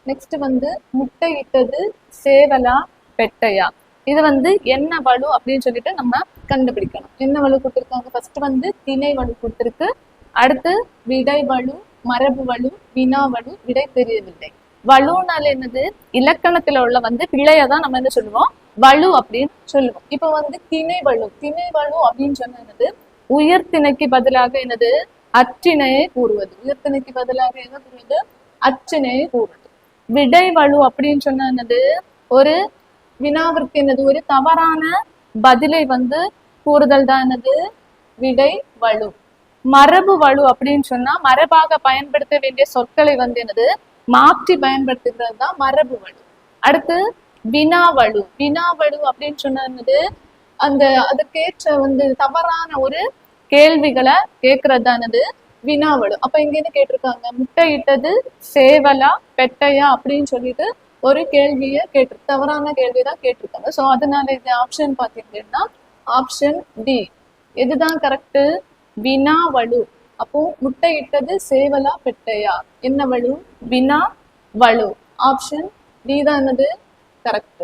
Next வந்து முட்டையிட்டது சேவலா பெட்டையா. இது வந்து என்ன வலு அப்படின்னு சொல்லிட்டு நம்ம கண்டுபிடிக்கணும். என்ன வலு கொடுத்துருக்காங்க? ஃபர்ஸ்ட் வந்து திணை வலு கொடுத்துருக்கு, அடுத்து விடை வலு, மரபு வலு, வினா வலு, விடை தெரியவில்லை. வலுனால என்னது? இலக்கணத்துல உள்ள வந்து பிழையை தான் நம்ம என்ன சொல்லுவோம்? வலு அப்படின்னு சொல்லுவோம். இப்ப வந்து திணை வலு அப்படின்னு சொன்னது உயர்திணைக்கு பதிலாக என்னது? அற்றிணையை கூறுவது. உயர்திணைக்கு பதிலாக என்ன கூறுவது? அற்றிணையை கூறுவது. விடை வலு அப்படின்னு சொன்னது ஒரு வினாவிற்கு என்னது? ஒரு தவறான பதிலை வந்து கூறுதல் தான் என்னது? விடை வலு. மரபு வலு அப்படின்னு சொன்னா மரபாக பயன்படுத்த வேண்டிய சொற்களை வந்து என்னது? மாற்றி பயன்படுத்துகிறது தான் மரபு வலு. அடுத்து வினாவலு. வினாவலு அப்படின்னு சொன்னது அந்த அதுக்கேற்ற வந்து தவறான ஒரு கேள்விகளை கேட்கறது தானது வினாவலு. அப்ப இங்க என்ன கேட்டிருக்காங்க? முட்டையிட்டது சேவலா பெட்டையா அப்படின்னு சொல்லிட்டு ஒரு கேள்வியை தவறான கேள்விதான் கேட்டிருக்காங்க. ஸோ அதனால இந்த ஆப்ஷன் பார்த்தீங்கன்னா ஆப்ஷன் டி எதுதான் கரெக்டு? வினாவலு. அப்போ முட்டையிட்டது சேவலா பெட்டையா? என்ன வலு? வினா வலு. ஆப்ஷன் டி தான் என்னது கரெக்ட்.